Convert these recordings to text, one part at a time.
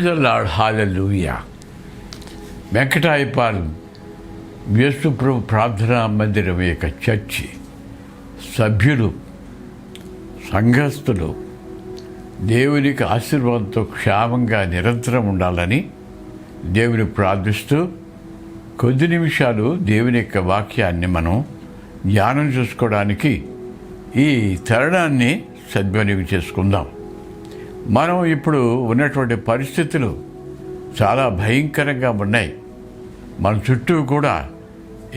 Praise the lord, హల్లెలూయా. వెంకటాయపాలెం యేసు ప్రభు ప్రార్థనా మందిరం యొక్క చర్చి సభ్యులు, సంఘస్థులు దేవునికి ఆశీర్వాదంతో క్షేమంగా నిరంతరం ఉండాలని దేవుని ప్రార్థిస్తూ కొద్ది నిమిషాలు దేవుని యొక్క వాక్యాన్ని మనం ధ్యానం చేసుకోవడానికి ఈ తరుణాన్ని సద్వినియోగం చేసుకుందాం. మనం ఇప్పుడు ఉన్నటువంటి పరిస్థితులు చాలా భయంకరంగా ఉన్నాయి. మన చుట్టూ కూడా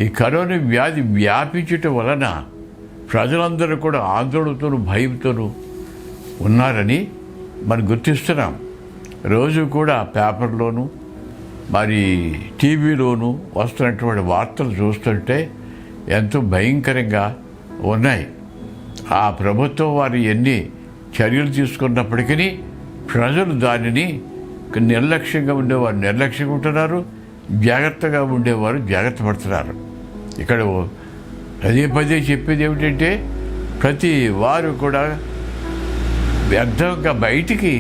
ఈ కరోనా వ్యాధి వ్యాపించటం వలన ప్రజలందరూ కూడా ఆందోళనతోనూ భయంతోనూ ఉన్నారని మనం గుర్తిస్తున్నాం. రోజు కూడా పేపర్లోనూ మరి టీవీలోనూ వస్తున్నటువంటి వార్తలు చూస్తుంటే ఎంతో భయంకరంగా ఉన్నాయి. ఆ ప్రభుత్వం వారు ఎన్ని చర్యలు తీసుకున్నప్పటికీ ప్రజలు దానిని నిర్లక్ష్యంగా ఉండేవారు నిర్లక్ష్యంగా ఉంటున్నారు, జాగ్రత్తగా ఉండేవారు జాగ్రత్త పడుతున్నారు. ఇక్కడ పదే చెప్పేది ఏమిటంటే ప్రతి వారు కూడా వ్యర్థంగా బయటికి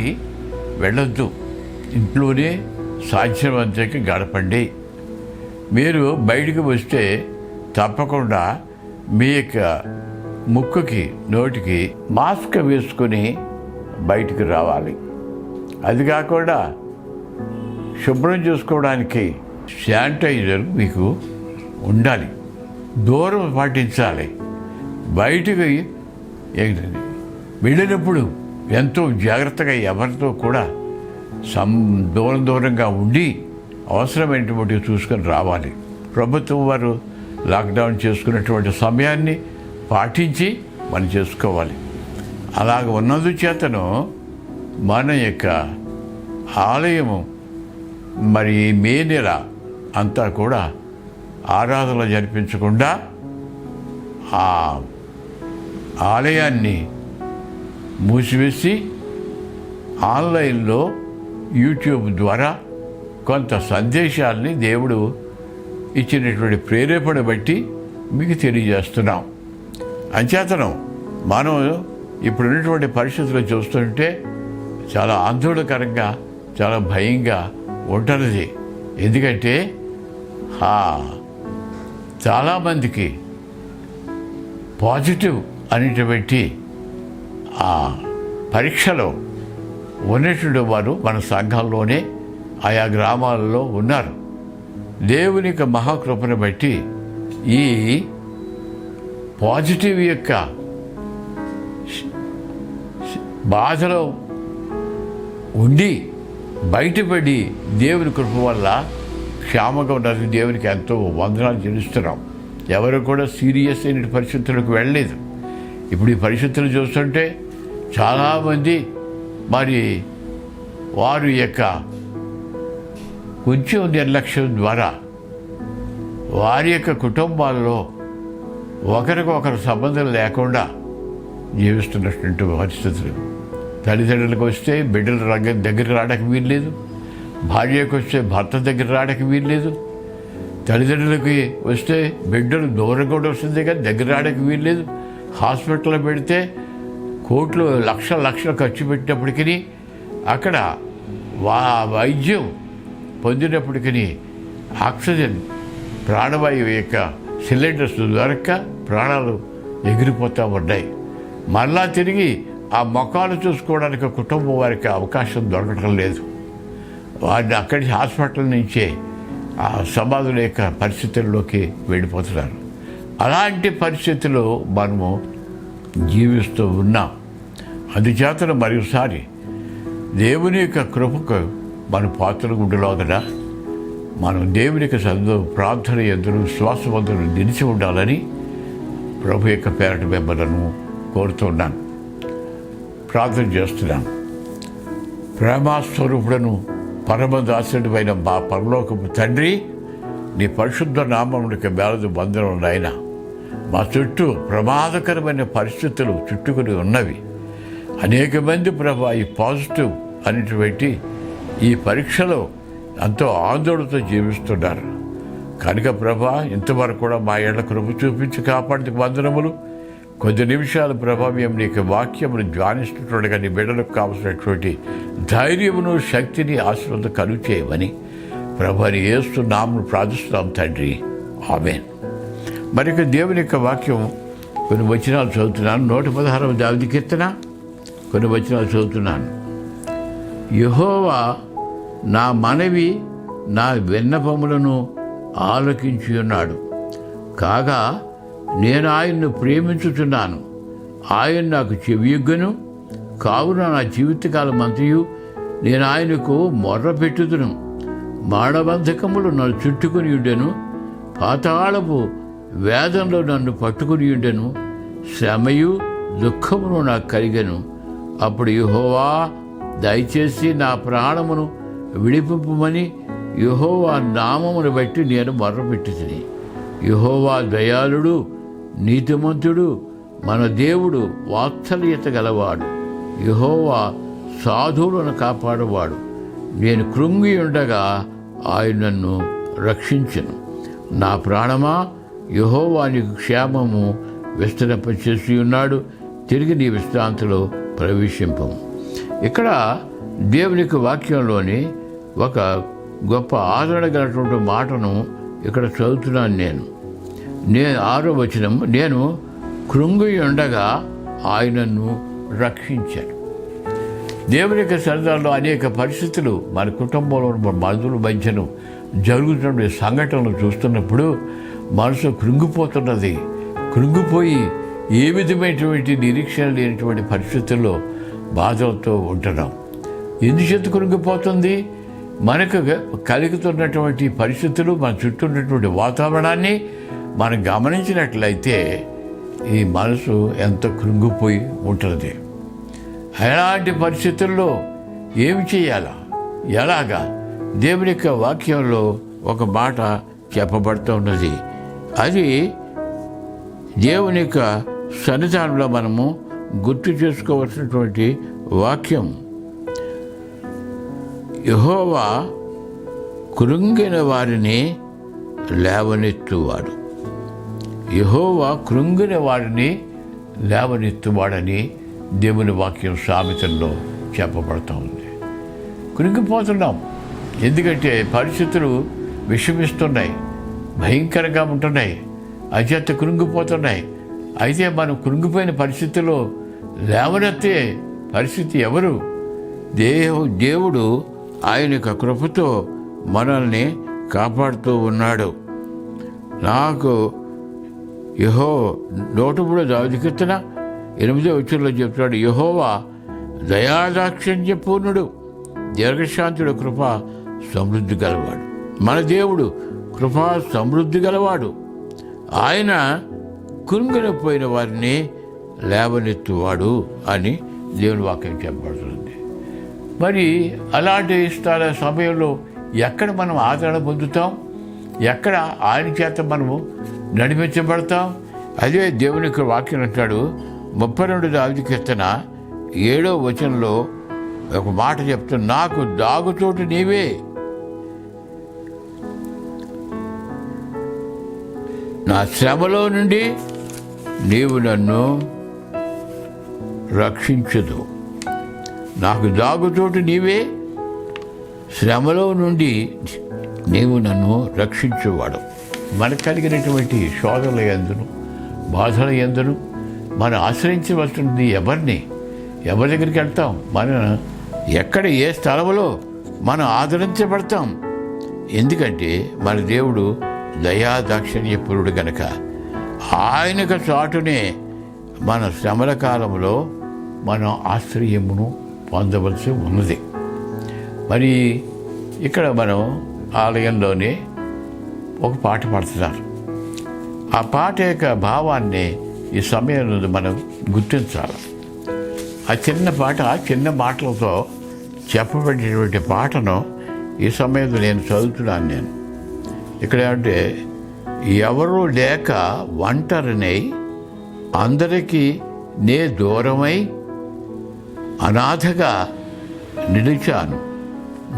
వెళ్ళొద్దు, ఇంట్లోనే సాధ్యమంతకి గడపండి. మీరు బయటికి వస్తే తప్పకుండా మీ యొక్క ముక్కుకి నోటికి మాస్క్ వేసుకొని బయటికి రావాలి. అది కాకుండా శుభ్రం చేసుకోవడానికి శానిటైజర్ మీకు ఉండాలి, దూరం పాటించాలి. బయటికి వెళ్ళినప్పుడు ఎంతో జాగ్రత్తగా ఎవరితో కూడా దూరంగా ఉండి అవసరమైనటువంటి చూసుకొని రావాలి. ప్రభుత్వం వారు లాక్డౌన్ చేసుకున్నటువంటి సమయాన్ని పాటించి మనం చేసుకోవాలి. అలాగ ఉన్నందుచేతను మన యొక్క ఆలయము మరి మే నెల అంతా కూడా ఆరాధనలు జరిపించకుండా ఆ ఆలయాన్ని మూసివేసి ఆన్లైన్లో యూట్యూబ్ ద్వారా కొంత సందేశాలని దేవుడు ఇచ్చినటువంటి ప్రేరేపణ బట్టి మీకు తెలియజేస్తున్నాం. అంచేతనం మనం ఇప్పుడున్నటువంటి పరిస్థితులు చూస్తుంటే చాలా ఆందోళనకరంగా, చాలా భయంగా ఉంటున్నది. ఎందుకంటే చాలామందికి పాజిటివ్ అనేటువంటి ఆ పరీక్షలో ఉన్నటువంటి వారు మన సంఘాల్లోనే ఆయా గ్రామాలలో ఉన్నారు. దేవుని యొక్క మహాకృపను బట్టి ఈ పాజిటివ్ యొక్క బాధలో ఉండి బయటపడి దేవుని కృప వల్ల క్షేమంగా ఉన్నది. దేవునికి ఎంతో వందనాలు చెల్లిస్తున్నాం. ఎవరు కూడా సీరియస్ అయిన పరిస్థితులకు వెళ్ళలేదు. ఇప్పుడు ఈ పరిస్థితులు చూస్తుంటే చాలామంది మరి వారి యొక్క కొంచెం నిర్లక్ష్యం ద్వారా వారి యొక్క కుటుంబాల్లో ఒకరికొకరు సంబంధం లేకుండా జీవిస్తున్నటువంటి పరిస్థితులు. తల్లిదండ్రులకు వస్తే బిడ్డల దగ్గరికి రావడానికి వీల్లేదు, భార్యకు వస్తే భర్త దగ్గర రావడానికి వీల్లేదు, తల్లిదండ్రులకి వస్తే బిడ్డలు దూరం కూడా వస్తుంది కానీ దగ్గర రావడానికి వీల్లేదు. హాస్పిటల్లో పెడితే కోట్లు లక్షలు ఖర్చు పెట్టినప్పటికీ అక్కడ వైద్యం పొందినప్పటికీ ఆక్సిజన్ ప్రాణవాయువు యొక్క సిలిండర్స్ దొరక్క ప్రాణాలు ఎగిరిపోతూ ఉన్నాయి. మరలా తిరిగి ఆ మొఖాలు చూసుకోవడానికి కుటుంబం వారికి అవకాశం దొరకటం లేదు. వారిని అక్కడి హాస్పిటల్ నుంచే ఆ సమాధుల యొక్క పరిస్థితుల్లోకి వెళ్ళిపోతున్నారు. అలాంటి పరిస్థితుల్లో మనము జీవిస్తూ ఉన్నాం. అందుచేత మరోసారి దేవుని యొక్క కృపకు మన పాత్రలు ఉండలోగన మనం దేవుని యొక్క ప్రార్థన ఎదురు విశ్వాసవంతులు నిలిచి ఉండాలని ప్రభు యొక్క పేరట మిమ్మలను కోరుతున్నాను, ప్రార్థన చేస్తున్నాను. ప్రేమాస్వరూపుడను పరమదాసుడైన మా పరలోకపు తండ్రి, నీ పరిశుద్ధ నామమునికి మేలదు వందనం నాయన. మా చుట్టూ ప్రమాదకరమైన పరిస్థితులు చుట్టుకుని ఉన్నవి. అనేక మంది ప్రభా ఈ పాజిటివ్ అనేటువంటి ఈ పరీక్షలో ఎంతో ఆందోళనతో జీవిస్తున్నారు కనుక ప్రభా ఇంతవరకు కూడా మా ఏళ్ల కృప చూపించి కాపాడికి వందనములు. కొద్ది నిమిషాల ప్రభావం నీకు వాక్యమును ధ్యానిస్తుండగా నీ బిడ్డలకు కావలసినటువంటి ధైర్యమును శక్తిని ఆశీర్వాదం కలుగు చేయమని ప్రభుని యేసు నామమున ప్రార్థిస్తున్నాం తండ్రి, ఆమేన్. మరి ఇక దేవుని యొక్క వాక్యం కొన్ని వచనాలు చదువుతున్నాను. 116వ దావీదు కీర్తన కొన్ని వచనాలు చదువుతున్నాను. యెహోవా నా మనవి నా విన్నపములను ఆలకించి ఉన్నాడు, కాగా నేను ఆయన్ను ప్రేమించుచున్నాను. ఆయన నాకు చెవియొగ్గను, కావున నా జీవితకాలం అంతయు నేను ఆయనకు మొర్ర పెట్టుదును. మానబంధకములు నన్ను చుట్టుకుని ఉండెను, పాతాళపు వేదంలో నన్ను పట్టుకుని ఉండెను, శ్రమయు దుఃఖమును నాకు కలిగెను. అప్పుడు యెహోవా దయచేసి నా ప్రాణమును విడిపింపమని యెహోవా నామమును బట్టి నేను మొర్రపెట్టుతిని. యెహోవా దయాళుడు, నీతిమంతుడు, మన దేవుడు వాత్సల్యత గలవాడు. యెహోవా సాధువులను కాపాడువాడు. నేను కృంగి ఉండగా ఆయన నన్ను రక్షించెను. నా ప్రాణమా, యెహోవా నీకు క్షేమము విస్తరింపచేసి ఉన్నాడు, తిరిగి నీ విశ్రాంతిలో ప్రవేశింపము. ఇక్కడ దేవునికి వాక్యంలోని ఒక గొప్ప ఆదరణ గలటువంటి మాటను ఇక్కడ చదువుతున్నాను నేను. 6వ వచనం, నేను కృంగి ఉండగా ఆయనను రక్షించాను. దేవుని యొక్క సన్నిధానంలో అనేక పరిస్థితులు మన కుటుంబంలో మన బంధువుల మధ్యను జరుగుతున్న సంఘటనలు చూస్తున్నప్పుడు మనసు కృంగిపోతున్నది. కృంగిపోయి ఏ విధమైనటువంటి నిరీక్షణ లేనటువంటి పరిస్థితుల్లో బాధలతో ఉంటున్నాం. ఎందుచేత కృంగిపోతుంది? మనకు కలుగుతున్నటువంటి పరిస్థితులు, మన చుట్టూ ఉన్నటువంటి వాతావరణాన్ని మనం గమనించినట్లయితే ఈ మనసు ఎంత కృంగిపోయి ఉంటుంది. అలాంటి పరిస్థితుల్లో ఏమి చేయాలా, ఎలాగా? దేవుని యొక్క వాక్యంలో ఒక మాట చెప్పబడుతూ ఉన్నది. అది దేవుని యొక్క సన్నిధానంలో మనము గుర్తు చేసుకోవాల్సినటువంటి వాక్యం. యెహోవా కృంగిన వారిని లేవనెత్తువాడు. యెహోవా కృంగిన వారిని లేవనెత్తువాడని దేవుని వాక్యం సామెతల్లో చెప్పబడుతూ ఉంది. కృంగిపోతున్నాం, ఎందుకంటే పరిస్థితులు విషమిస్తున్నాయి, భయంకరంగా ఉంటున్నాయి, అత్యంత కృంగిపోతున్నాయి. అయితే మనం కృంగిపోయిన పరిస్థితుల్లో లేవనెత్తే పరిస్థితి ఎవరు? దేవుడు ఆయన యొక్క కృపతో మనల్ని కాపాడుతూ ఉన్నాడు. నాకు 103వ దావీదు కీర్తన 8వ వచనంలో చెప్తాడు, యెహోవా దయాదాక్షిణ్య పూర్ణుడు, దీర్ఘశాంతుడు, కృప సమృద్ధి గలవాడు. మన దేవుడు కృపా సమృద్ధి గలవాడు. ఆయన కృంగిపోయిన వారిని లేవనెత్తువాడు అని దేవుని వాక్యం చెప్పబడుతుంది. మరి అలాంటి సమయంలో ఎక్కడ మనం ఆదరణ పొందుతాం? ఎక్కడ ఆయన చేత మనము నడిపించబడతాం? అదే దేవుని యొక్క వాక్యం అంటాడు. 32వ దావీదు కీర్తన 7వ వచనంలో ఒక మాట చెప్తా, నాకు దాగుచోటు నీవే, నా శ్రమలో నుండి నీవు నన్ను రక్షించదు. నాకు దాగుచోటు నీవే, శ్రమలో నుండి నీవు నన్ను రక్షించేవాడు. మనకు కలిగినటువంటి శోధనల యందును, బాధల యందును మనం ఆశ్రయించవలసింది ఎవరిని? ఎవరి దగ్గరికి వెళ్తాం? మన ఎక్కడ, ఏ స్థలంలో మనం ఆదరించబడతాం? ఎందుకంటే మన దేవుడు దయాదాక్షిణ్యపురుడు గనక ఆయనకు చాటునే మన శ్రమల కాలంలో మనం ఆశ్రయమును పొందవలసి ఉన్నది. మరి ఇక్కడ మనం ఆలయంలోనే ఒక పాట పాడుతున్నారు. ఆ పాట యొక్క భావాన్ని ఈ సమయంలో మనం గుర్తించాలి. ఆ చిన్న పాట, చిన్న మాటలతో చెప్పబడినటువంటి పాటను ఈ సమయంలో నేను చదువుతున్నాను. ఇక్కడ ఏమంటే, ఎవరూ లేక ఒంటరినై అందరికీ నే దూరమై అనాథగా నిలిచాను,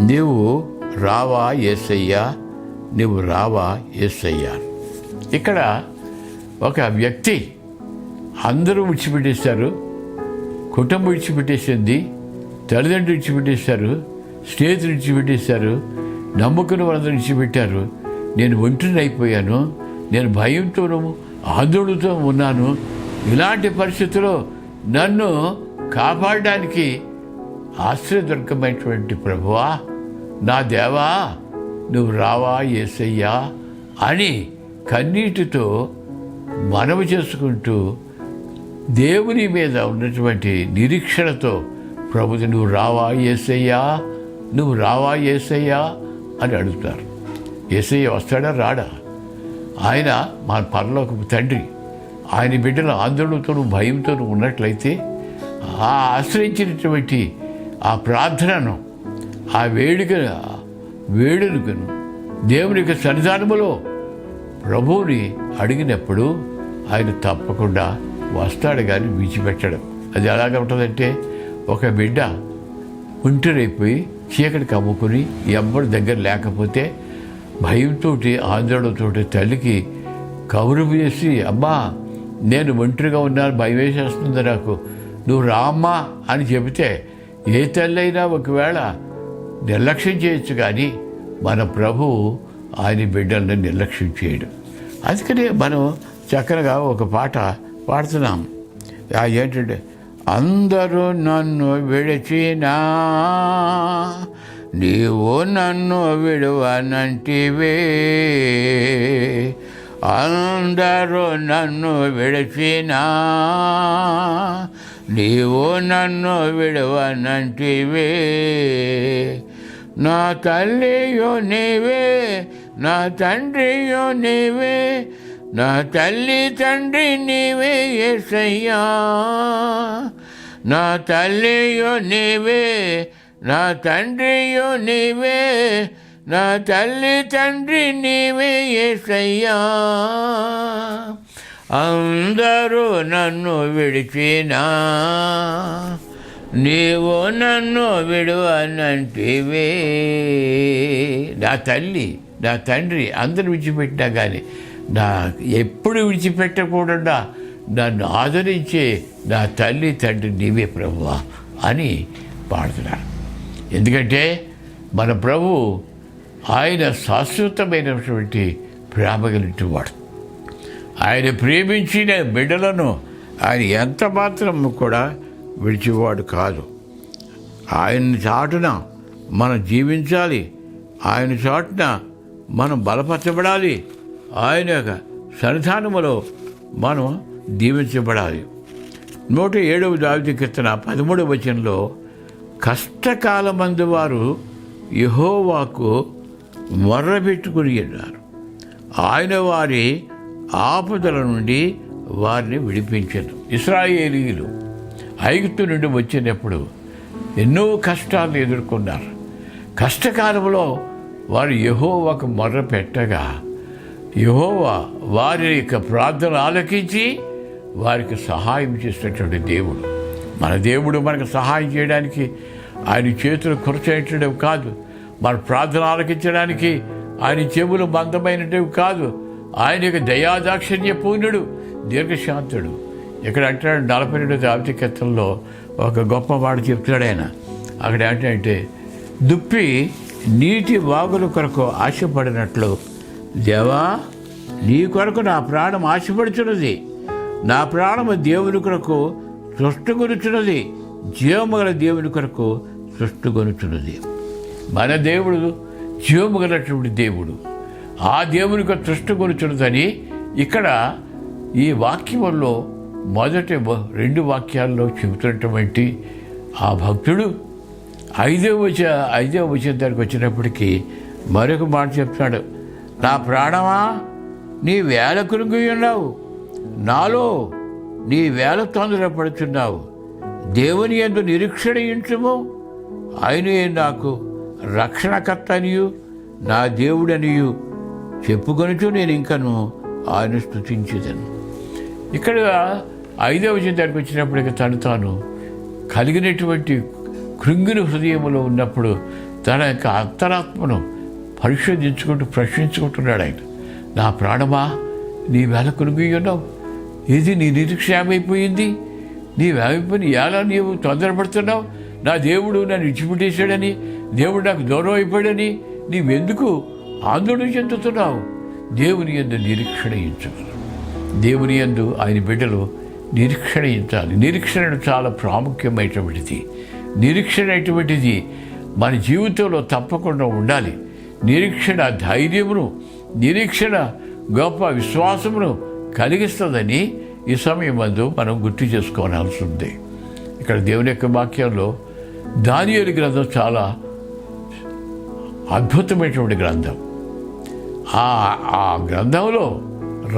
నీవు రావా యేసయ్యా, నీవు రావా యేసయ్యా. ఇక్కడ ఒక వ్యక్తి అందరూ విడిచిపెట్టేశారు, కుటుంబం విడిచిపెట్టేసింది, తల్లిదండ్రులు విడిచిపెట్టేశారు, స్నేహితులు విడిచిపెట్టేశారు, నమ్ముకున్న వాళ్ళందరూ విడిచిపెట్టారు. నేను ఒంటరిని అయిపోయాను, నేను భయంతోనూ ఆందోళనతో ఉన్నాను. ఇలాంటి పరిస్థితుల్లో నన్ను కాపాడడానికి ఆశ్రయదుర్గమైనటువంటి ప్రభువా, నా దేవా, నువ్వు రావా యేసయ్యా అని కన్నీటితో మనవి చేసుకుంటూ దేవుని మీద ఉన్నటువంటి నిరీక్షణతో ప్రభువు నువ్వు రావా యేసయ్యా, నువ్వు రావా యేసయ్యా అని అడుగుతారు. యేసయ్య వస్తాడా రాడా? ఆయన మా పరలోకపు తండ్రి. ఆయన బిడ్డల ఆందోళనతోనూ భయంతోనూ ఉన్నట్లయితే ఆ ఆశ్రయించినటువంటి ఆ ప్రార్థనను, ఆ వేడుకను దేవుని యొక్క సన్నిధానములో ప్రభువుని అడిగినప్పుడు ఆయన తప్పకుండా వస్తాడు కానీ విడిచిపెట్టడం. అది ఎలాగ ఉంటుందంటే, ఒక బిడ్డ ఒంటరైపోయి చీకటి కమ్ముకుని ఎవ్వరి దగ్గర లేకపోతే భయంతో ఆందోళనతో తల్లికి కబురు చేసి, అమ్మా నేను ఒంటరిగా ఉన్నాను, భయం వేసేస్తుంది నాకు, నువ్వు రామ్మా అని చెబితే ఏ తల్లి అయినా ఒకవేళ నిర్లక్ష్యం చేయొచ్చు, కానీ మన ప్రభువు ఆయన బిడ్డల్ని నిర్లక్ష్యం చేయడు. అందుకనే మనం చక్కగా ఒక పాట పాడుతున్నాం. ఏంటంటే, అందరూ నన్ను విడిచినా నీవు నన్ను విడువనంటివే, అందరూ నన్ను విడిచినా నీవు నన్ను విడువనంటివే, నా తల్లియో నీవే, నా తండ్రియో నీవే, నా తల్లి తండ్రి నీవే యేసయ్యా, నా తల్లియో నీవే, నా తండ్రియో నీవే, నా తల్లి తండ్రి నీవే యేసయ్యా, అందరూ నన్ను విడిచినా నీవు నన్ను విడువనంటివే. నా తల్లి నా తండ్రి అందరూ విడిచిపెట్టినా కానీ నా ఎప్పుడు విడిచిపెట్టకూడదా నన్ను ఆదరించే నా తల్లి తండ్రి నీవే ప్రభువా అని పాడుతున్నారు. ఎందుకంటే మన ప్రభు ఆయన శాశ్వతమైనటువంటి ప్రేమ కలిగిన వాడు. ఆయన ప్రేమించిన బిడ్డలను ఆయన ఎంత మాత్రం కూడా విడిచేవాడు కాదు. ఆయన చాటున మనం జీవించాలి, ఆయన చాటున మనం బలపరచబడాలి, ఆయన యొక్క సన్నిధానములో మనం దీవించబడాలి. 107వ దావీదు కీర్తన 13వ వచనంలో, కష్టకాలమందు వారు యెహోవాకు మొర్రపెట్టుకుని ఉన్నారు, ఆయన వారి ఆపదల నుండి వారిని విడిపించను. ఇశ్రాయేలీయులు ఐగుప్తు నుండి వచ్చినప్పుడు ఎన్నో కష్టాలు ఎదుర్కొన్నారు. కష్టకాలంలో వారు యెహోవాకు మొర్ర పెట్టగా యెహోవా వారి యొక్క ప్రార్థన ఆలకించి వారికి సహాయం చేసినటువంటి దేవుడు. మన దేవుడు మనకు సహాయం చేయడానికి ఆయన చేతులు కురచేయటం కాదు, మన ప్రార్థన ఆలకించడానికి ఆయన చెవులు మందమైనవి కాదు. ఆయన యొక్క దయాదాక్షిణ్య పూర్ణుడు, దీర్ఘశాంతుడు. ఇక్కడ అంటాడు 42వ దావీదు కీర్తనలో ఒక గొప్ప మాట చెప్తాడు ఆయన. అక్కడ ఏంటంటే, దుప్పి నీటి వాగుల కొరకు ఆశపడినట్లు దేవా నీ కొరకు నా ప్రాణం ఆశపడుచున్నది, నా ప్రాణము దేవుని కొరకు సృష్టిగొనుచున్నది, జీవముగల దేవుని కొరకు సృష్టిగొనుచున్నది. మన దేవుడు జీవముగలటువంటి దేవుడు, ఆ దేవుని కొరకు సృష్టిగొనుచున్నదని ఇక్కడ ఈ వాక్యంలో మొదటి 2 వాక్యాల్లో చెబుతున్నటువంటి ఆ భక్తుడు 5వ వచనం దగ్గరికి వచ్చినప్పటికీ మరొక మాట చెప్తాడు. నా ప్రాణమా నీ వేళ కృంగి ఉన్నావు, నాలో నీ వేళ తొందరపడుచున్నావు, దేవుని యందు నిరీక్షణ ఉంచుము, ఆయనే నాకు రక్షణకర్తనియు నా దేవుడనియు చెప్పుకొనుచు నేను ఇంకను ఆయన స్తుతించేదను. ఇక్కడ 5వ వచనం దగ్గరికి వచ్చినప్పటికీ తాను కలిగినటువంటి కృంగిన హృదయంలో ఉన్నప్పుడు తన యొక్క అంతరాత్మను ప్రశ్నించుకుంటున్నాడు ఆయన. నా ప్రాణమా నీ వేళ కృంగి ఉన్నావు, ఇది నీ నిరీక్ష ఏమైపోయింది? నీవేమైపోయింది? ఎలా నీవు తొందరపడుతున్నావు? నా దేవుడు నన్ను విడిచిపెట్టేశాడని, దేవుడు నాకు దూరం అయిపోయాడని నీవెందుకు ఆందోళన చెందుతున్నావు? దేవుని యందు నిరీక్షణ ఇచ్చగలరు. దేవుని యందు ఆయన బిడ్డలు నిరీక్షణ ఇచ్చాలి. నిరీక్షణ చాలా ప్రాముఖ్యమైనటువంటిది. నిరీక్షణ అటువంటిది మన జీవితంలో తప్పకుండా ఉండాలి. నిరీక్షణ ధైర్యమును, నిరీక్షణ గొప్ప విశ్వాసమును కలిగిస్తుందని ఈ సమయం మందు మనం గుర్తు చేసుకోవాల్సి ఉంది. ఇక్కడ దేవుని యొక్క వాక్యంలో దానియేలు గ్రంథం చాలా అద్భుతమైనటువంటి గ్రంథం. ఆ గ్రంథంలో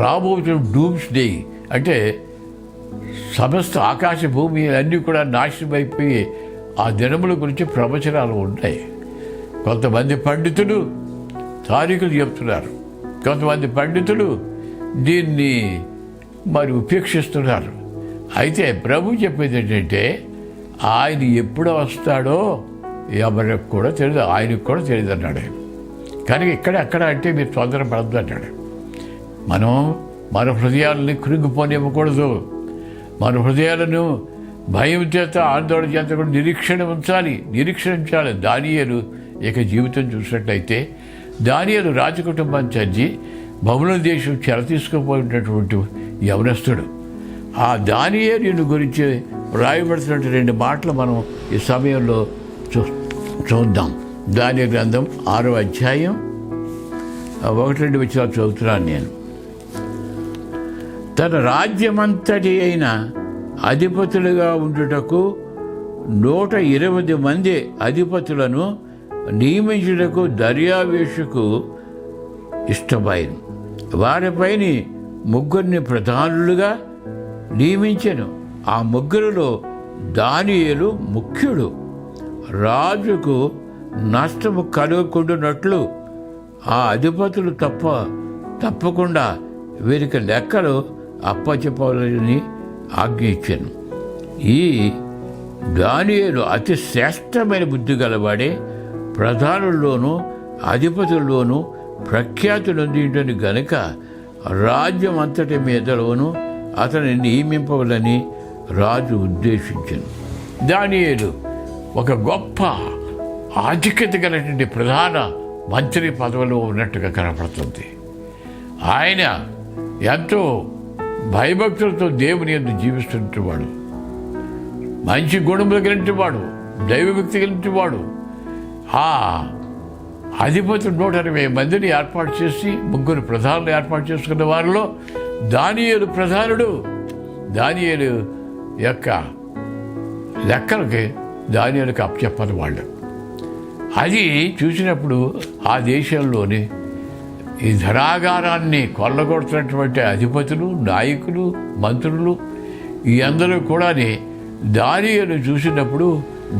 రాబోతున్న డూమ్స్ డే అంటే సమస్త ఆకాశ భూమి అన్నీ కూడా నాశనం అయిపోయి ఆ దినముల గురించి ప్రవచనాలు ఉంటాయి. కొంతమంది పండితులు తారీఖులు చెప్తున్నారు, కొంతమంది పండితులు దీన్ని మరి ఉపేక్షిస్తున్నారు. అయితే ప్రభు చెప్పేది ఏంటంటే ఆయన ఎప్పుడు వస్తాడో ఎవరికి కూడా తెలియదు, ఆయనకు కూడా తెలియదు అన్నాడు. కానీ అక్కడ అంటే మీరు తొందరపడద్దు అన్నాడు. మనం మన హృదయాలని కృంగిపోనివ్వకూడదు. మన హృదయాలను భయం చేత, ఆందోళన చేత కూడా నిరీక్షించాలి. దానియేలు ఇక జీవితం చూసినట్లయితే దానియేలు రాజకుటుంబాన్ని చర్చి బబులోను దేశం చెర తీసుకుపోయినటువంటి యవనస్తుడు. ఆ దానియేలు గురించి రాయబడుతున్నటువంటి 2 మాటలు మనం ఈ సమయంలో చూద్దాం. దానియేలు గ్రంథం 6వ అధ్యాయం 1-2 వచనాలు చదువుతున్నాను నేను. తన రాజ్యమంతటి అయిన అధిపతులుగా ఉండుటకు 120 మంది అధిపతులను నియమించుటకు దర్యావేషుకు ఇష్టమైన వారిపైన 3 ప్రధానులుగా నియమించెను. ఆ 3లో దానియేలు ముఖ్యుడు. రాజుకు నష్టము కలగకుండానట్లు ఆ అధిపతులు తప్పకుండా వీరికి లెక్కలు అప్పచెప్పాలని ఆజ్ఞ ఇచ్చాను. ఈ దానియేలు అతి శ్రేష్టమైన బుద్ధి గలవాడే, ప్రధానుల్లోనూ అధిపతుల్లోనూ ప్రఖ్యాతి నొందింటని గనుక రాజ్యం అంతటి మీదలోనూ అతన్ని నియమింపవాలని రాజు ఉద్దేశించాను. దానియేలు ఒక గొప్ప ఆధిక్యత కలిగినటువంటి ప్రధాన మంత్రి పదవిలో ఉన్నట్టుగా కనపడుతుంది. ఆయన ఎంతో భయభక్తులతో దేవుని యందు జీవిస్తున్నవాడు, మంచి గుణములు కలిగినవాడు, దైవభక్తి కలిగినవాడు. ఆ అధిపతులు 120 మందిని ఏర్పాటు చేసి 3 ప్రధానులు ఏర్పాటు చేసుకున్న వారిలో దానియేలు ప్రధానుడు. దానియేలు యొక్క లెక్కలకి దానియేలుకి అప్పచెప్పని వాళ్ళు. అది చూసినప్పుడు ఆ దేశంలోని ఈ ధనాగారాన్ని కొల్లగొడుతున్నటువంటి అధిపతులు, నాయకులు, మంత్రులు ఈ అందరూ కూడా దానియేలు చూసినప్పుడు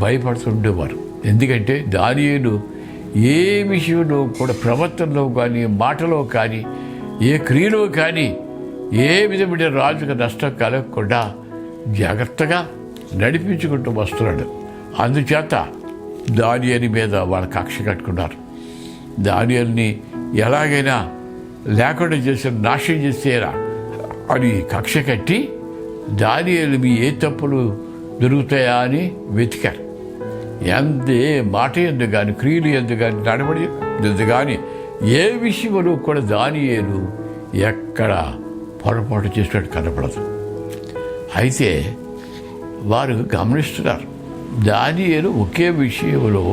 భయపడుతుండేవారు. ఎందుకంటే దానియేలు ఏ విషయంలో కూడా, ప్రవర్తనలో కానీ, మాటలో కానీ, ఏ క్రియలో కానీ ఏ విధమైన రాజుకు నష్టం కలగకుండా జాగ్రత్తగా నడిపించుకుంటూ వస్తున్నాడు. అందుచేత దానియేలు మీద వాళ్ళ కక్ష కట్టుకున్నారు. దానియేలుని ఎలాగైనా లేకుండా చేసి నాశనం చేసేరా అని కక్ష కట్టి దానియేలు ఏ తప్పులు దొరుకుతాయా అని వెతికారు. ఏ మాట ఎందుకు కానీ, క్రియలు ఎందుకు కానీ, నడవడి ఎందుకు కానీ ఏ విషయంలో కూడా దానియేలు ఎక్కడ పొరపాటు చేసినట్టు కనపడదు. అయితే వారు గమనిస్తున్నారు, దానియేలు ఒకే విషయంలో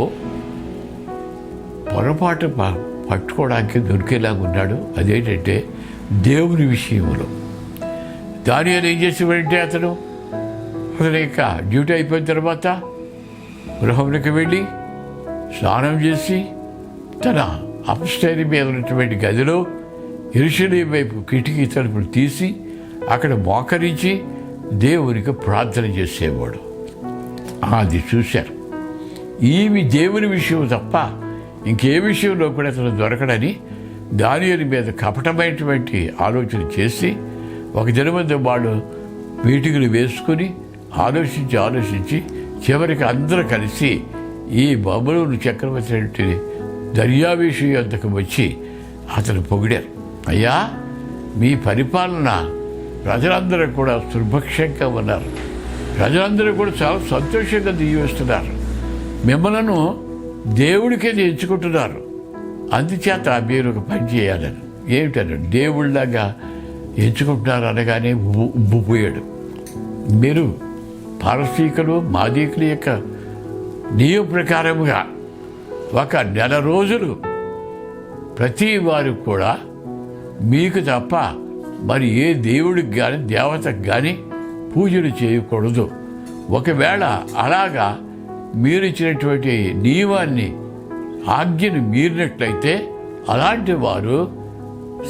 పొరపాటు పట్టుకోవడానికి దొరికేలాగా ఉన్నాడు. అదేంటంటే దేవుని విషయంలో. దానియేలు ఏం చేసేవాడంటే అతను ఇక డ్యూటీ అయిపోయిన తర్వాత గృహంలోకి వెళ్ళి స్నానం చేసి తన అప్స్టైర్ మీద ఉన్నటువంటి గదిలో యెరూషలేము వైపు కిటికీ తలుపులు తీసి అక్కడ మోకరించి దేవునికి ప్రార్థన చేసేవాడు. అది చూశారు. ఈవి దేవుని విషయం తప్ప ఇంకే విషయంలో కూడా అతను దొరకడని దానియేలు మీద కపటమైనటువంటి ఆలోచన చేసి ఒక దినమందు వాళ్ళు మీటింగులు వేసుకుని ఆలోచించి చివరికి అందరూ కలిసి ఈ బబులోను చక్రవర్తి దర్యావేషు యొద్దకు వచ్చి అతను పొగిడారు. అయ్యా, మీ పరిపాలన ప్రజలందరూ కూడా సుభిక్షంగా ఉన్నారు. ప్రజలందరూ కూడా చాలా సంతోషంగా దీవిస్తున్నారు. మిమ్మలను దేవుడికే ఎంచుకుంటున్నారు. అందుచేత మీరు ఒక పని చేయాలని. ఏమిటంటే దేవుళ్ళలాగా ఎంచుకుంటున్నారు అనగానే ఉబ్బిపోయాడు. మీరు పారసీకులు మాదీకుల యొక్క నియమ ప్రకారముగా ఒక నెల రోజులు ప్రతి వారు కూడా మీకు తప్ప మరి ఏ దేవుడికి కానీ దేవతకు కానీ పూజలు చేయకూడదు. ఒకవేళ అలాగా మీరు ఇచ్చినటువంటి నియమాన్ని ఆజ్ఞను మీరినట్లయితే అలాంటి వారు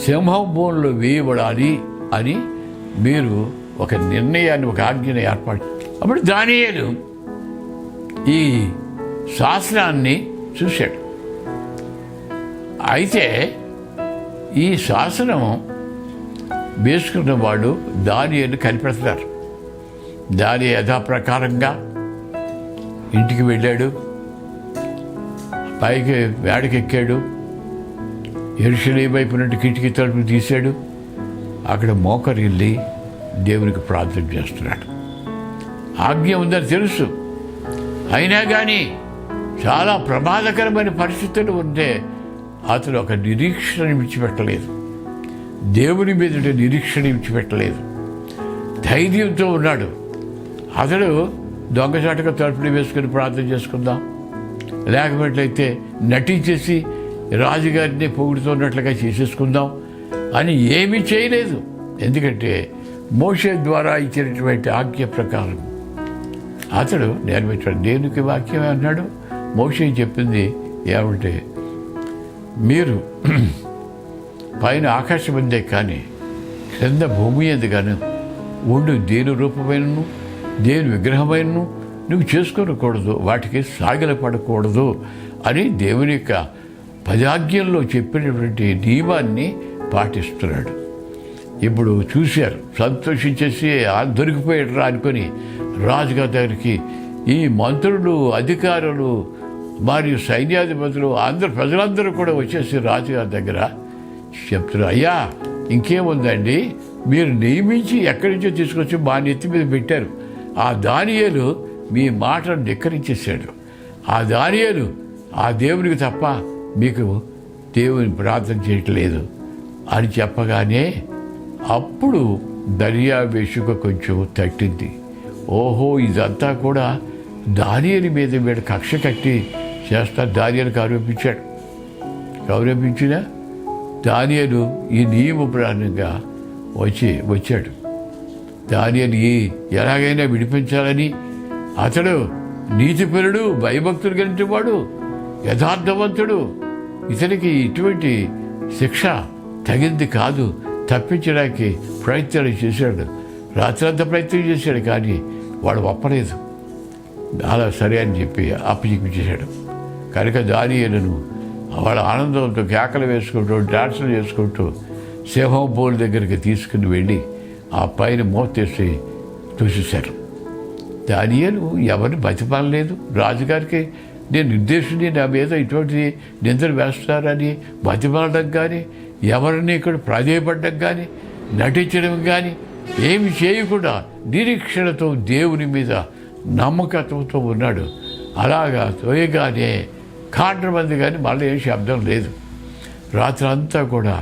సింహం బోన్లో వేయబడాలి అని మీరు ఒక నిర్ణయాన్ని, ఒక ఆజ్ఞను ఏర్పాటు. అప్పుడు దానియేలు ఈ శాసనాన్ని చూశాడు. అయితే ఈ శాసనం వేసుకున్న వాడు దానియేలు కనిపెడతారు. దాని యథాప్రకారంగా ఇంటికి వెళ్ళాడు, పైకి వేడకెక్కాడు, యెరూషలేము వైపు నుండి కిటికీ తలుపులు తీశాడు. అక్కడ మోకరిల్లి దేవునికి ప్రార్థన చేస్తున్నాడు. ఆజ్ఞ ఉందని తెలుసు, అయినా కానీ చాలా ప్రమాదకరమైన పరిస్థితులు ఉంటే అతడు ఒక నిరీక్షణ విడిచిపెట్టలేదు. దేవుని మీద నిరీక్షణ విడిచిపెట్టలేదు. ధైర్యంతో ఉన్నాడు. అతడు దొంగచాటుగా తలుపులు వేసుకుని ప్రార్థన చేసుకుందాం, లేకపోతే నటించేసి రాజుగారిని పొగుడుతున్నట్లుగా చేసేసుకుందాం అని ఏమీ చేయలేదు. ఎందుకంటే మోషే ద్వారా ఇచ్చినటువంటి ఆజ్ఞ ప్రకారం అతడు నెరవేర్చాడు. దేవునికి వాక్యం అన్నాడు, మోషే చెప్పింది ఏమంటే, మీరు పైన ఆకాశం ఉందే కానీ క్రింద భూమి ఎందు కానీ ఉండు దేని రూపమైనను దేని విగ్రహమైనను నువ్వు చేసుకోకూడదు, వాటికి సాగిలపడకూడదు అని దేవుని యొక్క పదాజ్ఞల్లో చెప్పినటువంటి నియమాన్ని పాటిస్తున్నాడు. ఇప్పుడు చూశారు, సంతోషించేసి దొరికిపోయాడు అనుకొని రాజుగారి దగ్గరికి ఈ మంత్రులు, అధికారులు మరియు సైన్యాధిపతులు అందరూ, ప్రజలందరూ కూడా వచ్చేసి రాజుగారి దగ్గర చెప్తున్నారు, అయ్యా ఇంకేముందండి, మీరు నియమించి ఎక్కడి నుంచో తీసుకొచ్చి మా నెత్తి మీద పెట్టారు. ఆ దానియేలు మీ మాటను ధిక్కరించేశాడు. ఆ దానియేలు ఆ దేవునికి తప్ప మీకు దేవుని ప్రార్థన చేయట్లేదు అని చెప్పగానే అప్పుడు దర్యావేషుకు కొంచెం తట్టింది. ఓహో, ఇదంతా కూడా దానియేలు మీద వీడు కక్ష కట్టి చేస్తా దానియేలుకు ఆరోపించాడు. ఆరోపించినా దానియేలు ఈ నియమప్రాణంగా వచ్చాడు. దానియేలు ఎలాగైనా విడిపించాలని అతడు నీతిపరుడు, భయభక్తులు కలిగిన వాడు, యథార్థవంతుడు. ఇతనికి ఇటువంటి శిక్ష తగింది కాదు, తప్పించడానికి ప్రయత్నాలు చేశాడు. రాత్రంతా ప్రయత్నం చేశాడు, కానీ వాడు ఒప్పలేదు. అలా సరే అని చెప్పి అప్పచెప్పించేశాడు. కనుక దానియేలును వాళ్ళ ఆనందంతో కేకలు వేసుకుంటూ డాన్సులు చేసుకుంటూ సింహం బోలు దగ్గరికి తీసుకుని వెళ్ళి ఆ పైన మోతేసి చూసేశారు. దానియేలు ఎవరిని బతిమాలలేదు. రాజుగారికి నేను నిర్దేశించి నా మీద ఇటువంటి నిందలు వేస్తారని బతిమాలడం కానీ, ఎవరిని ఇక్కడ ప్రాధేయపడడం కానీ, నటించడం కానీ ఏమి చేయకుండా నిరీక్షణతో దేవుని మీద నమ్మకత్వంతో ఉన్నాడు. అలాగా తోయగానే కాండ్రమంది కానీ మళ్ళీ ఏం శబ్దం లేదు. రాత్రి అంతా కూడా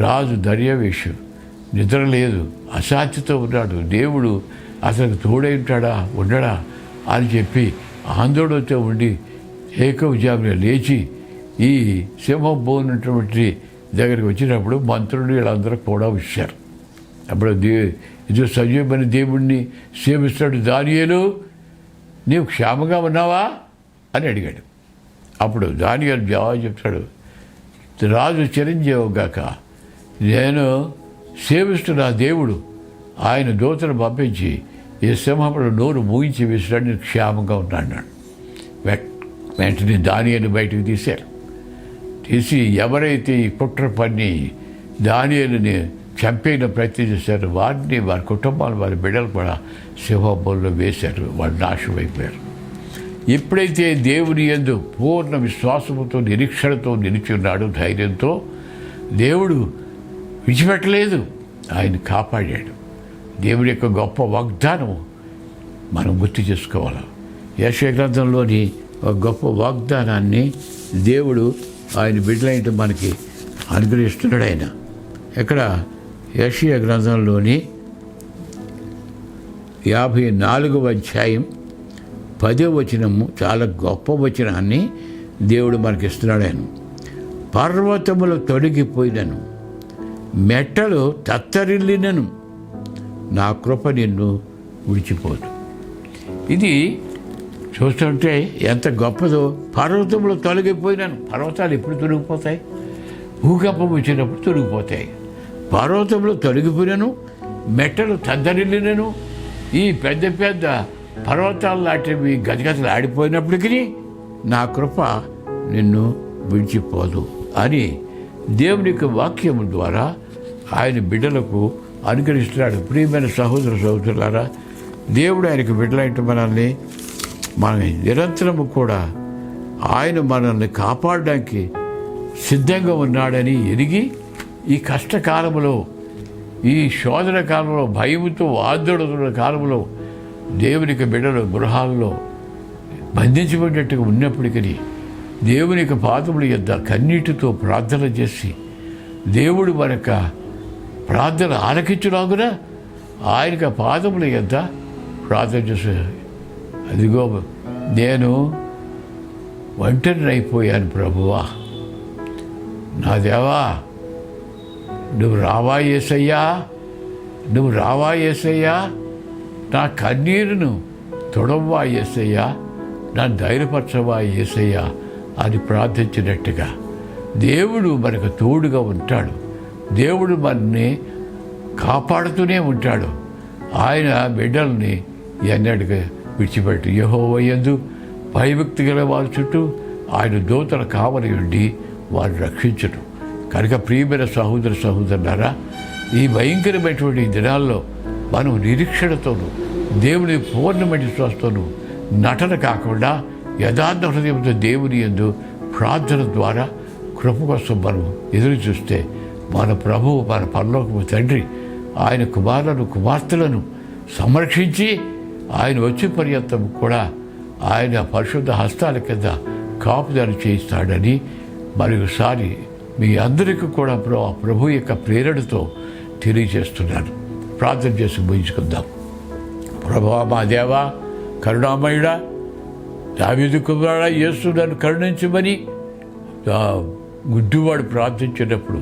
రాజు దర్యావేషు నిద్ర లేదు, అశాంతితో ఉన్నాడు. దేవుడు అతనికి తోడై ఉంటాడా ఉండడా అని చెప్పి ఆందోళనతో ఉండి ఏకవిజామున లేచి ఈ సింహం బోనటువంటి దగ్గరికి వచ్చినప్పుడు మంత్రులు వీళ్ళందరూ కూడా వచ్చారు. అప్పుడు ఇది సజీవమైన దేవుణ్ణి సేవిస్తాడు దానియేలు, నీవు క్షేమంగా ఉన్నావా అని అడిగాడు. అప్పుడు దానియేలు జవాబు చెప్తాడు, రాజు చిరంజీవిగాక నేను సేవిస్తున్న దేవుడు ఆయన దూతను పంపించి ఈ సింహంలో నోరు మూయించి వేసినాడు, నేను క్షేమంగా ఉన్నాడు. వెంటనే దానియేలు బయటకు తీసి ఎవరైతే ఈ కుట్ర పన్ని దానియేలుని చంపేన ప్రయత్నం చేశారు వారిని, వారి కుటుంబాలు, వారి బిడ్డలు కూడా సింహంలో వేశారు. వాళ్ళు నాశనం అయిపోయారు. ఎప్పుడైతే దేవుని యందు పూర్ణ విశ్వాసముతో నిరీక్షణతో నిలిచి ఉన్నాడు, ధైర్యంతో, దేవుడు విడిచిపెట్టలేదు, ఆయన కాపాడాడు. దేవుడి యొక్క గొప్ప వాగ్దానం మనం గుర్తు చేసుకోవాలి. యెషయా గ్రంథంలోని ఒక గొప్ప వాగ్దానాన్ని దేవుడు ఆయన బిడ్డలైన మనకి అనుగ్రహిస్తున్నాడు. ఆయన ఎక్కడ యెషయా గ్రంథంలోని 54వ అధ్యాయం 10వ వచనము చాలా గొప్ప వచనాన్ని దేవుడు మనకిస్తున్నాడు. ఆయన పర్వతములు తొలగిపోయినను, మెట్టలు తత్తరిల్లినను, నా కృప నిన్ను విడిచిపోదు. ఇది చూస్తుంటే ఎంత గొప్పదో. పర్వతములు తొలగిపోయినాను. పర్వతాలు ఎప్పుడు తొలగిపోతాయి? భూకంపం వచ్చినప్పుడు తొలగిపోతాయి. పర్వతములు తొలగిపోయినను, మెట్టలు తద్దరిల్లినను, ఈ పెద్ద పెద్ద పర్వతాలు లాంటివి గజగజలు ఆడిపోయినప్పటికీ నా కృప నిన్ను విడిచిపోదు అని దేవుని యొక్క వాక్యము ద్వారా ఆయన బిడ్డలకు అనుగ్రహిస్తున్నాడు. ప్రియమైన సహోదర సహోదరులారా, దేవుడు ఆయనకు బిడ్డలైన మనల్ని నిరంతరము కూడా ఆయన మనల్ని కాపాడడానికి సిద్ధంగా ఉన్నాడని ఎరిగి ఈ కష్టకాలంలో, ఈ శోధన కాలంలో, భయముతో ఆందోళన కాలంలో దేవునికి బిడ్డలు గృహాల్లో బంధించబడినట్టుగా ఉన్నప్పటికీ దేవుని యొక్క పాదముల యొద్ద కన్నీటితో ప్రార్థన చేసి దేవుడు మన యొక్క ప్రార్థన ఆలకించులాగున ఆయన పాదముల యొద్ద ప్రార్థన చేసి, అదిగో నేను ఒంటరిని అయిపోయాను ప్రభువా, నా దేవా నువ్వు రావా యేసయ్యా, నువ్వు రావా యేసయ్యా, నా కన్నీరును తొడవ్వా యేసయ్యా, నా ధైర్యపరచవా యేసయ్యా అని ప్రార్థించినట్టుగా దేవుడు మనకు తోడుగా ఉంటాడు. దేవుడు మనల్ని కాపాడుతూనే ఉంటాడు. ఆయన బిడ్డల్ని ఎన్నటిగా విడిచిపెట్టి యెహోవా యందు భయభక్తి గల వారి చుట్టూ ఆయన దూతల కావలి ఉండి వారు రక్షించడు. కనుక ప్రియమైన సహోదర సహోదరులారా, ఈ భయంకరమైనటువంటి దినాల్లో మనం నిరీక్షణతోనూ దేవుని పూర్ణమైన విశ్వాసతోనూ నటన కాకుండా యథార్థ హృదయంతో దేవుని యందు ప్రార్థన ద్వారా కృప కోసం మనం ఎదురు చూస్తే మన ప్రభువు, మన పరలోకపు తండ్రి ఆయన కుమారులను కుమార్తెలను సంరక్షించి ఆయన వచ్చే పర్యంతం కూడా ఆయన పరిశుద్ధ హస్తాల కింద కాపుదల చేయిస్తాడని మరొకసారి మీ అందరికీ కూడా ప్రభు యొక్క ప్రేరణతో తెలియజేస్తున్నాను. ప్రార్థన చేసి ముగించుకుందాం. ప్రభువా, మా దేవా, కరుణామయుడా, దావీదు కుమారుడా, యేసు నన్ను కరుణించమని గుడ్డివాడు ప్రార్థించినప్పుడు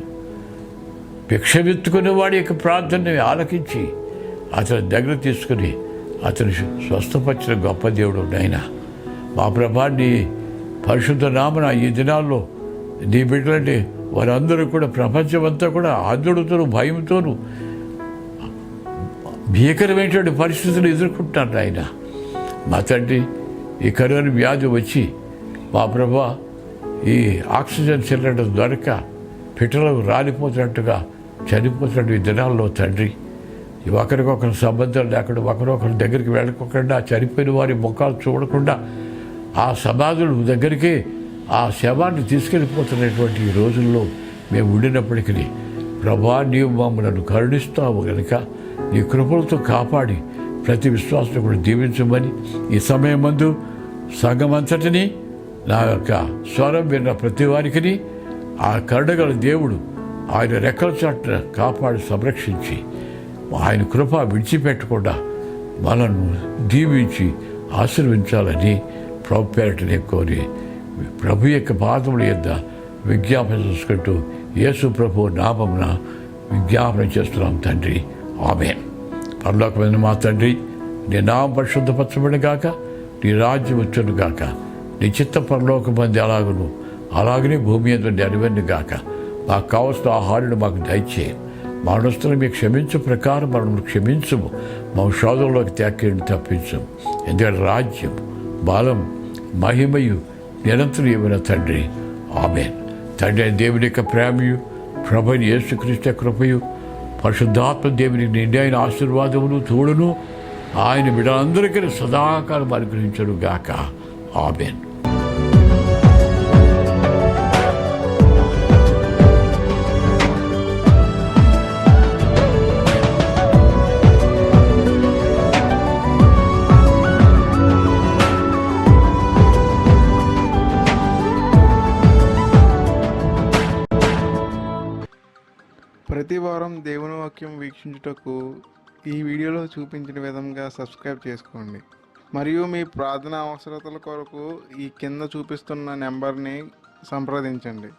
భిక్షమెత్తుకునే వాడి యొక్క ప్రార్థనని ఆలకించి అతని దగ్గర తీసుకుని అతను స్వస్థపరిచిన గొప్ప దేవుడు నాయన. మా ప్రభా, నీ పరిశుద్ధ నామన ఈ దినాల్లో నీ బిడ్డలంటే వారందరూ కూడా ప్రపంచమంతా కూడా ఆందోళనతోనూ భయంతోనూ భీకరమైనటువంటి పరిస్థితులు ఎదుర్కొంటున్నారు ఆయన. మా తండ్రి, ఈ కరోనా వ్యాధి వచ్చి మా ప్రభా ఈ ఆక్సిజన్ సిలిండర్ దొరక పిట్టలకు రాలిపోతున్నట్టుగా చనిపోతున్నట్టు ఈ దినాల్లో తండ్రి, ఒకరికొకరు సంబంధం లేకుండా, ఒకరొకరి దగ్గరికి వెళ్ళకోకుండా, చనిపోయిన వారి ముఖాలు చూడకుండా ఆ సమాధుల దగ్గరికి ఆ శవాన్ని తీసుకెళ్ళిపోతున్నటువంటి ఈ రోజుల్లో మేము ఉండినప్పటికీ ప్రభా, నీవు మమ్మల్ని కరుణిస్తావు కనుక నీ కృపలతో కాపాడి ప్రతి విశ్వాసం కూడా దీవించమని ఈ సమయం మందు సంఘమంతటిని నా యొక్క స్వరం విన్న ప్రతి వారికి ఆ కరుణగల దేవుడు ఆయన రెక్కల చాటున కాపాడి సంరక్షించి ఆయన కృప విడిచిపెట్టకుండా మనల్ని దీవించి ఆశీర్వించాలని ప్రభు పేరటనే కోరి ప్రభు యొక్క పాదముల యొద్ద విజ్ఞాపన చేసుకుంటూ యేసు ప్రభు నామమున విజ్ఞాపన చేస్తున్నాం తండ్రి. ఆమేన్. పరలోకమైన మా తండ్రి, నీ నామం పరిశుద్ధపరచబడి గాక, నీ రాజ్యం వచ్చును గాక, నీ చిత్త పరలోకమంది అలాగును అలాగనే భూమి మీద నెరవేరును గాక. మాకు కావలసిన ఆహారాన్ని మాకు దయచేయం. మా నష్టం మీకు క్షమించు ప్రకారం మనల్ని క్షమించము. మా శోధంలోకి త్యాగేయండి, తప్పించము. ఎందుకంటే రాజ్యం, బలం, మహిమయు నిరంతరం ఏమైనా తండ్రి. ఆమేన్. తండ్రి అయిన దేవుని యొక్క ప్రేమయు, ప్రభువైన యేసుక్రీస్తు కృపయు, పరిశుద్ధాత్మ దేవుని నిండైన ఆశీర్వాదమును తోడును ఆయన బిడ్డలందరికీ సదాకాలం అనుగ్రహించును గాక. ఆమేన్. ప్రతి వారం దేవుని వాక్యం వీక్షించుటకు ఈ వీడియోలో చూపించిన విధంగా సబ్స్క్రైబ్ చేసుకోండి. మరియు మీ ప్రార్థన అవసరతల కొరకు ఈ కింద చూపిస్తున్న నెంబర్ని సంప్రదించండి.